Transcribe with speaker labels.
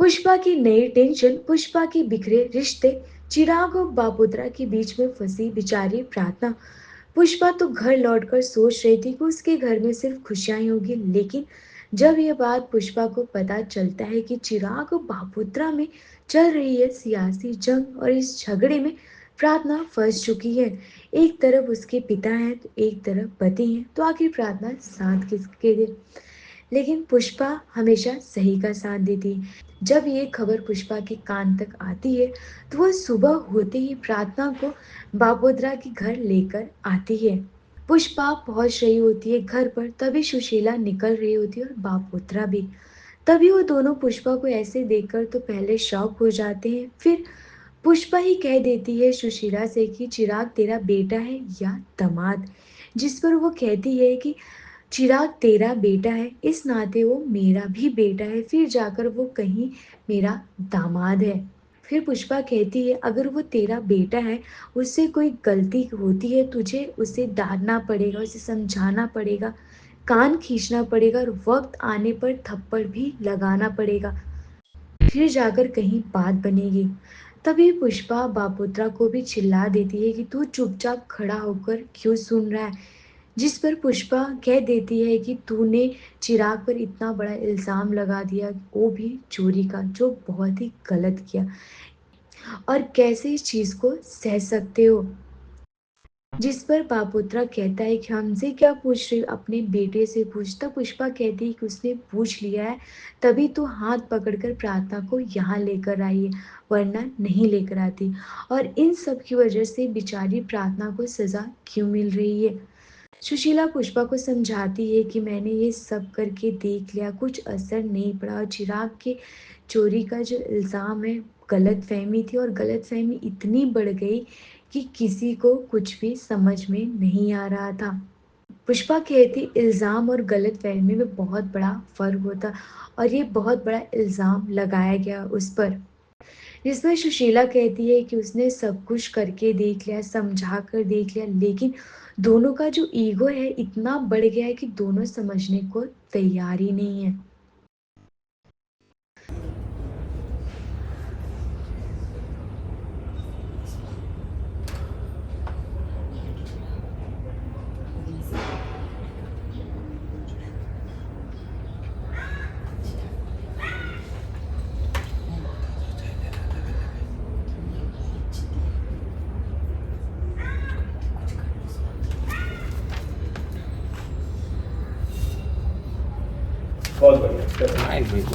Speaker 1: पुष्पा की नई टेंशन, पुष्पा के बिखरे रिश्ते, चिराग और बाबूद्रा के बीच में फंसी बेचारी प्रार्थना। पुष्पा तो घर लौटकर सोच रही थी कि उसके घर में सिर्फ खुशियां ही होगी, लेकिन जब ये बात पुष्पा को पता चलता है कि चिराग और बाबूद्रा में चल रही है सियासी जंग और इस झगड़े में प्रार्थना फंस चुकी है। एक तरफ उसके पिता हैं तो एक तरफ पति हैं, तो आखिर प्रार्थना साथ किसके दे? लेकिन पुष्पा हमेशा सही का साथ देती है। जब ये खबर पुष्पा के कान तक आती है, तो वह सुबह होते ही प्रार्थना को बापोद्रा के घर लेकर आती है। पुष्पा पहुंच रही होती है घर पर, तभी सुशीला निकल रही होती है और बापोद्रा भी। तभी वो दोनों पुष्पा को ऐसे देखकर तो पहले शॉक हो जाते हैं, फिर पुष्पा ही कह देती है सुशीला से कि चिराग तेरा बेटा है या दामाद, जिस पर वो कहती है कि चिराग तेरा बेटा है, इस नाते वो मेरा भी बेटा है, फिर जाकर वो कहीं मेरा दामाद है। फिर पुष्पा कहती है अगर वो तेरा बेटा है, उससे कोई गलती होती है, तुझे उसे डांटना पड़ेगा, उसे समझाना पड़ेगा, कान खींचना पड़ेगा और वक्त आने पर थप्पड़ भी लगाना पड़ेगा, फिर जाकर कहीं बात बनेगी। तभी पुष्पा बापुत्रा को भी चिल्ला देती है कि तू चुपचाप खड़ा होकर क्यों सुन रहा है, जिस पर पुष्पा कह देती है कि तूने चिराग पर इतना बड़ा इल्ज़ाम लगा दिया, वो भी चोरी का, जो बहुत ही गलत किया, और कैसे इस चीज़ को सह सकते हो। जिस पर बापुत्रा कहता है कि हमसे क्या पूछ रही हो, अपने बेटे से पूछ। तब पुष्पा कहती है कि उसने पूछ लिया है, तभी तो हाथ पकड़कर प्रार्थना को यहाँ लेकर आई है, वरना नहीं लेकर आती। और इन सब की वजह से बेचारी प्रार्थना को सजा क्यों मिल रही है। सुशीला पुष्पा को समझाती है कि मैंने ये सब करके देख लिया, कुछ असर नहीं पड़ा, और चिराग के चोरी का जो इल्ज़ाम है गलतफहमी थी, और गलतफहमी इतनी बढ़ गई कि किसी को कुछ भी समझ में नहीं आ रहा था। पुष्पा कहती इल्ज़ाम और गलतफहमी में बहुत बड़ा फ़र्क होता, और ये बहुत बड़ा इल्ज़ाम लगाया गया उस पर। जिसमें सुशीला कहती है कि उसने सब कुछ करके देख लिया, समझा कर देख लिया, लेकिन दोनों का जो ईगो है इतना बढ़ गया है कि दोनों समझने को तैयार ही नहीं है।
Speaker 2: बहुत बढ़िया।